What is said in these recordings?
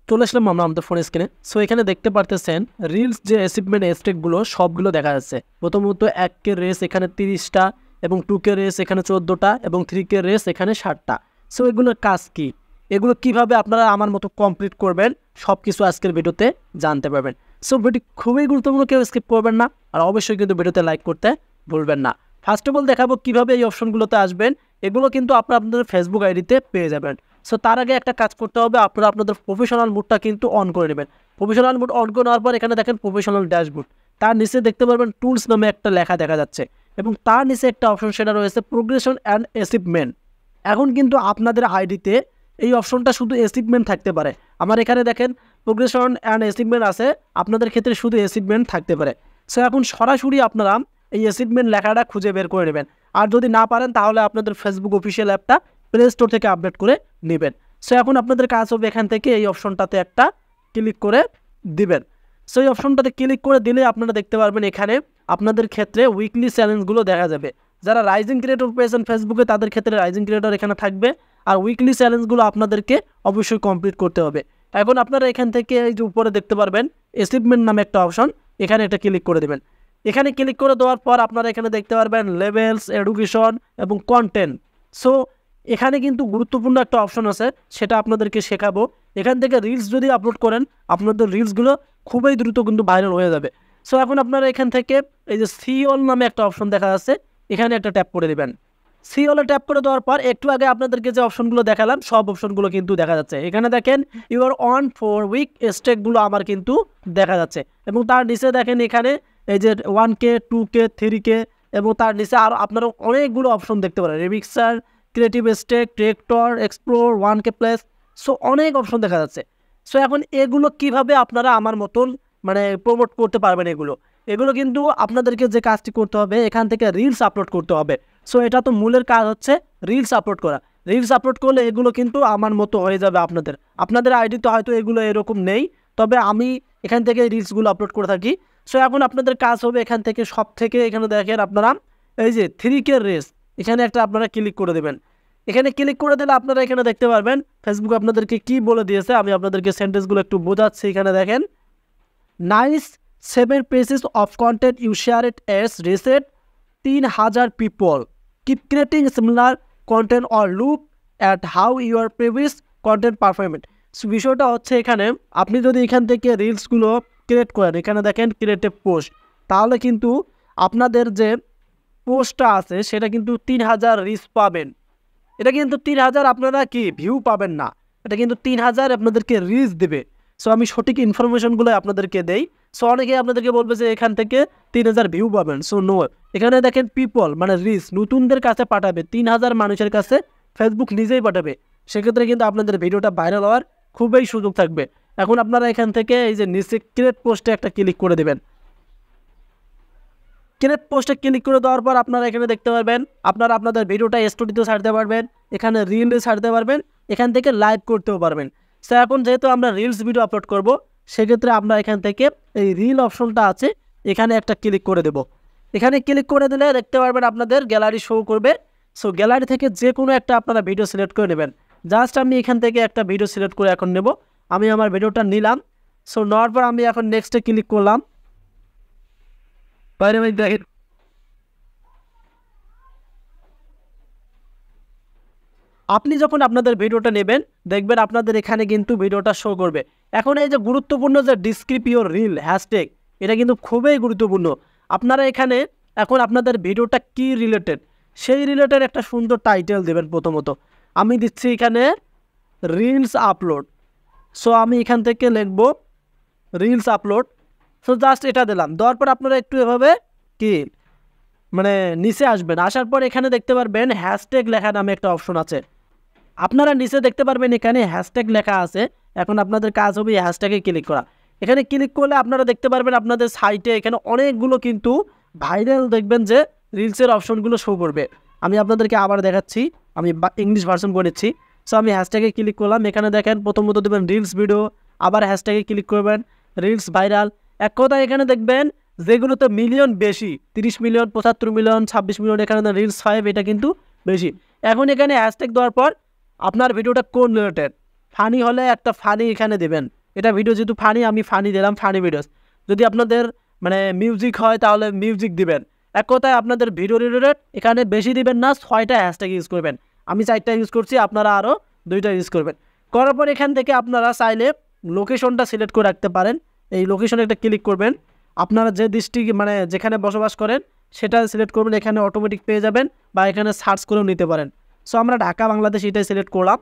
চলে আসলাম আমরা আমাদের ফোন স্ক্রিনে। সো এখানে দেখতে পারতেছেন রিলস যে অ্যাচিভমেন্ট স্টেকগুলো সবগুলো দেখা যাচ্ছে। প্রথমত 1K রেস এখানে 30টা এবং 2K রেস এখানে 14টা এবং 3K রেস এখানে 60টা। সো এগুলোর কাজ কি, এগুলো কিভাবে আপনারা আমার মতো কমপ্লিট করবেন সব কিছু আজকের ভিডিওতে জানতে পারবেন। সো ভিডিও খুবই গুরুত্বপূর্ণ, কেউ স্কিপ করবেন না, আর অবশ্যই কিন্তু ভিডিওতে লাইক করতে ভুলবেন না। ফার্স্ট অফ অল দেখাবো কীভাবে এই অপশনগুলোতে আসবেন। এগুলো কিন্তু আপনারা আপনাদের ফেসবুক আইডিতে পেয়ে যাবেন। সো তার আগে একটা কাজ করতে হবে, আপনারা আপনাদের প্রফেশনাল মুডটা কিন্তু অন করে নেবেন। প্রফেশনাল মুড অন করে নেওয়ার পর এখানে দেখেন প্রফেশনাল ড্যাশবোর্ড, তার নিচে দেখতে পারবেন টুলস নামে একটা লেখা দেখা যাচ্ছে এবং তার নিচে একটা অপশন, সেটা রয়েছে প্রোগ্রেশন অ্যান্ড অ্যাচিভমেন্ট। এখন কিন্তু আপনাদের আইডিতে এই অপশনটা শুধু অ্যাচিভমেন্ট থাকতে পারে। আমার এখানে দেখেন প্রোগ্রেশন অ্যান্ড অ্যাচিভমেন্ট আছে, আপনাদের ক্ষেত্রে শুধু অ্যাচিভমেন্ট থাকতে পারে। সো এখন সরাসরি আপনারা এই অ্যাচিভমেন্ট লেখাটা খুঁজে বের করে নেবেন, আর যদি না পারেন তাহলে আপনাদের ফেসবুক অফিসিয়াল অ্যাপটা প্লে স্টোর থেকে আপডেট করে নেবেন। সো এখন আপনাদের কাজ হবে এখান থেকে এই অপশনটাতে একটা ক্লিক করে দিবেন। সো এই অপশনটাতে ক্লিক করে দিলে আপনারা দেখতে পারবেন এখানে আপনাদের ক্ষেত্রে উইকলি চ্যালেঞ্জগুলো দেখা যাবে। যারা রাইজিং ক্রিয়েটর পেয়েছেন ফেসবুকে তাদের ক্ষেত্রে রাইজিং ক্রিয়েটর এখানে থাকবে, আর উইকলি চ্যালেঞ্জগুলো আপনাদেরকে অবশ্যই কমপ্লিট করতে হবে। এখন আপনারা এখান থেকে এই যে উপরে দেখতে পারবেন অ্যাচিভমেন্ট নামে একটা অপশন, এখানে একটা ক্লিক করে দেবেন। এখানে ক্লিক করে দেওয়ার পর আপনারা এখানে দেখতে পারবেন লেভেলস, এডুকেশন এবং কন্টেন্ট। সো এখানে কিন্তু গুরুত্বপূর্ণ একটা অপশন আছে, সেটা আপনাদেরকে শেখাবো। এখান থেকে রিলস যদি আপলোড করেন আপনাদের রিলসগুলো খুবই দ্রুত কিন্তু ভাইরাল হয়ে যাবে। সো এখন আপনারা এখান থেকে এই যে সি অল নামে একটা অপশন দেখা যাচ্ছে, এখানে একটা ট্যাপ করে দেবেন। সি অলে ট্যাপ করে দেওয়ার পর একটু আগে আপনাদেরকে যে অপশনগুলো দেখালাম সব অপশনগুলো কিন্তু দেখা যাচ্ছে। এখানে দেখেন ইউর অন ফর উইক স্টেকগুলো আমার কিন্তু দেখা যাচ্ছে এবং তার নিচে দেখেন এখানে এই যে 1K 2K 3K এবং তার নিচে আর আপনারা অনেকগুলো অপশন দেখতে পারেন, রিমিক্সার, ক্রিয়েটিভ স্টেক, tractor, explore, 1K plus. So অনেক অপশন দেখা যাচ্ছে। সো এখন এগুলো কিভাবে আপনারা আমার মতন মানে প্রমোট করতে পারবেন, এগুলো কিন্তু আপনাদেরকে যে কাজটি করতে হবে এখান থেকে রিলস আপলোড করতে হবে। সো এটা তো মূলের কাজ হচ্ছে রিলস আপলোড করা। রিলস আপলোড করলে এগুলো কিন্তু আমার মতো হয়ে যাবে। আপনাদের আইডিতে হয়তো এগুলো এরকম নেই, তবে আমি এখান থেকে রিলসগুলো আপলোড করে থাকি। সো এখন আপনাদের কাজ হবে এখান থেকে সব থেকে এখানে দেখেন আপনারা এই যে 3K রেস, এখানে একটা আপনারা ক্লিক করে দেবেন। এখানে ক্লিক করে দিলে আপনারা এখানে দেখতে পারবেন ফেসবুক আপনাদেরকে কি বলে দিয়েছে। আমি আপনাদেরকে সেন্টেন্সগুলো একটু বোঝাচ্ছি। এখানে দেখেন nice 7 pieces of content you share it as reset 3000 people keep creating similar content or look at how your previous content performed। So বিষয়টা হচ্ছে এখানে আপনি যদি এখান থেকে রিলসগুলো ক্রিয়েট করেন, এখানে দেখেন ক্রিয়েটিভ পোস্ট, তাহলে কিন্তু আপনাদের যে পোস্টটা আছে সেটা কিন্তু 3000 রিচ পাবেন। এটা কিন্তু 3000 আপনারা কি ভিউ পাবেন না, এটা কিন্তু 3000 আপনাদেরকে রিচ দেবে। সো আমি সঠিক ইনফরমেশনগুলো আপনাদেরকে দেই। সো অনেকে আপনাদেরকে বলবে যে এখান থেকে 3000 ভিউ পাবেন। সো নো, এখানে দেখেন পিপল মানে রিচ নতুনদের কাছে পাঠাবে, 3000 মানুষের কাছে ফেসবুক নিজেই পাঠাবে। সেক্ষেত্রে কিন্তু আপনাদের ভিডিওটা ভাইরাল হওয়ার খুবই সুযোগ থাকবে। এখন আপনারা এখান থেকে এই যে নিচে ক্রিয়েট পোস্টে একটা ক্লিক করে দেবেন। ক্রিয়েট পোস্টে ক্লিক করে দেওয়ার পর আপনারা এখানে দেখতে পারবেন আপনারা আপনাদের ভিডিওটা স্টোরিতেও ছাড়তে পারবেন, এখানে রিলে ছাড়তে পারবেন, এখান থেকে লাইভ করতেও পারবেন। সো এখন যেহেতু আমরা রিলস ভিডিও আপলোড করব, সেক্ষেত্রে আমরা এখান থেকে এই রিল অপশনটা আছে এখানে একটা ক্লিক করে দেব। এখানে ক্লিক করে দিলে দেখতে পারবেন আপনাদের গ্যালারি শো করবে। সো গ্যালারি থেকে যে কোনো একটা আপনারা ভিডিও সিলেক্ট করে নেবেন। জাস্ট আমি এখান থেকে একটা ভিডিও সিলেক্ট করে এখন নেব। আমি আমার ভিডিওটা নিলাম। সো নেওয়ার পর আমি এখন নেক্সটে ক্লিক করলাম। বাইরে দেখেন আপনি যখন আপনাদের ভিডিওটা নেবেন দেখবেন আপনাদের এখানে কিন্তু ভিডিওটা শো করবে। এখন এই যে গুরুত্বপূর্ণ যে ডিসক্রিপ ইউর রিল হ্যাশট্যাগ, এটা কিন্তু খুবই গুরুত্বপূর্ণ। আপনারা এখানে এখন আপনাদের ভিডিওটা কি রিলেটেড সেই রিলেটেড একটা সুন্দর টাইটেল দেবেন। প্রথমত আমি দিচ্ছি এখানে রিলস আপলোড। সো আমি এখান থেকে লিখব রিলস আপলোড। সো জাস্ট এটা দিলাম, দেওয়ার পর আপনারা একটু এভাবে কি মানে নিচে আসবেন। আসার পর এখানে দেখতে পারবেন হ্যাশট্যাগ লেখা নামে একটা অপশন আছে, আপনারা নিচে দেখতে পারবেন এখানে হ্যাশট্যাগ লেখা আছে। এখন আপনাদের কাজ হবে এই হ্যাশট্যাগে ক্লিক করা। এখানে ক্লিক করলে আপনারা দেখতে পারবেন আপনাদের সাইটে এখানে অনেকগুলো কিন্তু ভাইরাল দেখবেন যে রিলসের অপশনগুলো শো করবে। আমি আপনাদেরকে আবার দেখাচ্ছি, আমি ইংলিশ ভার্সন করেছি। সো আমি হ্যাশট্যাগে ক্লিক করলাম, এখানে দেখেন প্রথমত দেবেন রিলস ভিডিও, আবার হ্যাশট্যাগে ক্লিক করবেন রিলস ভাইরাল। এক কথায় এখানে দেখবেন যেগুলোতে মিলিয়ন বেশি, 30 মিলিয়ন, 75 মিলিয়ন, 26 মিলিয়ন, এখানে রিলস 5 এটা কিন্তু বেশি। এখন এখানে হ্যাশট্যাগ দেওয়ার পর আপনার ভিডিওটা কোন রিলেটেড ফানি হলে একটা ফানি এখানে দেবেন। এটা ভিডিও যেহেতু ফানি, আমি ফানি দিলাম, ফানি ভিডিওস। যদি আপনাদের মানে মিউজিক হয় তাহলে মিউজিক দিবেন। এক কথায় আপনাদের ভিডিও রিলেটেড এখানে বেশি দিবেন না, 6টা হ্যাশট্যাগ ইউজ করবেন। আমি 4টা ইউজ করছি, আপনারা আরও 2টা ইউজ করবেন। করার পর এখান থেকে আপনারা চাইলে লোকেশনটা সিলেক্ট করে রাখতে পারেন। এই লোকেশনে একটা ক্লিক করবেন, আপনারা যে ডিস্ট্রিক্ট মানে যেখানে বসবাস করেন সেটা সিলেক্ট করবেন, এখানে অটোমেটিক পেয়ে যাবেন বা এখানে সার্চ করেও নিতে পারেন। সো আমরা ঢাকা বাংলাদেশ এটাই সিলেক্ট করলাম।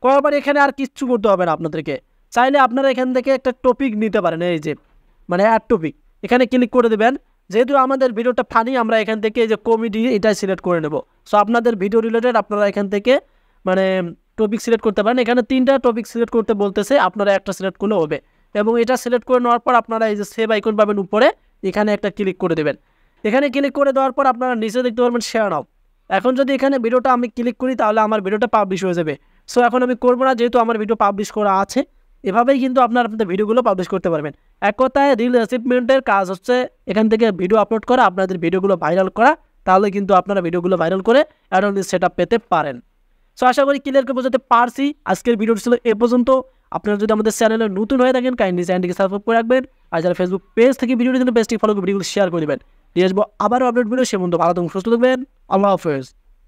করার পর এখানে আর কিচ্ছু করতে হবে না আপনাদেরকে। চাইলে আপনারা এখান থেকে একটা টপিক নিতে পারেন, এই যে মানে অ্যাড টপিক, এখানে ক্লিক করে দেবেন। যেহেতু আমাদের ভিডিওটা ফানি, আমরা এখান থেকে এই যে কমেডি এটাই সিলেক্ট করে নেব। সো আপনাদের ভিডিও রিলেটেড আপনারা এখান থেকে মানে টপিক সিলেক্ট করতে পারেন। এখানে 3টা টপিক সিলেক্ট করতে বলতেছে, আপনারা একটা সিলেক্ট করলে হবে। এবং এটা সিলেক্ট করে নেওয়ার পর আপনারা এই যে সেভ আইকন পাবেন উপরে, এখানে একটা ক্লিক করে দেবেন। এখানে ক্লিক করে দেওয়ার পর আপনারা নিচে দেখতে পারবেন শেয়ার নাও। এখন যদি এখানে ভিডিওটা আমি ক্লিক করি তাহলে আমার ভিডিওটা পাবলিশ হয়ে যাবে। সো এখন আমি করবো না, যেহেতু আমার ভিডিও পাবলিশ করা আছে। এভাবেই কিন্তু আপনারা আপনাদের ভিডিওগুলো পাবলিশ করতে পারবেন। এক কথায় রিল অ্যাচিভমেন্টের কাজ হচ্ছে এখান থেকে ভিডিও আপলোড করা, আপনাদের ভিডিওগুলো ভাইরাল করা। তাহলে কিন্তু আপনারা ভিডিওগুলো ভাইরাল করে অ্যাডভান্স সেটআপ পেতে পারেন। সো আশা করি ক্লিয়ার করে বোঝাতে পারছি। আজকের ভিডিওটি ছিল এ পর্যন্ত। আপনারা যদি আমাদের চ্যানেলে নতুন হয়ে থাকেন কাইন্ডলি চ্যানেলটিকে সাবস্ক্রাইব করে রাখবেন। আর যারা ফেসবুক পেজ থেকে ভিডিওটি জন্য পেজটি ফলো করে ভিডিওগুলো শেয়ার করে দেবেন। দিয়ে আসবো আবারও আপডেট ভিডিও, সে বন্ধু ভালো থাকুন, সুস্থ থাকবেন। আল্লাহ হাফেজ।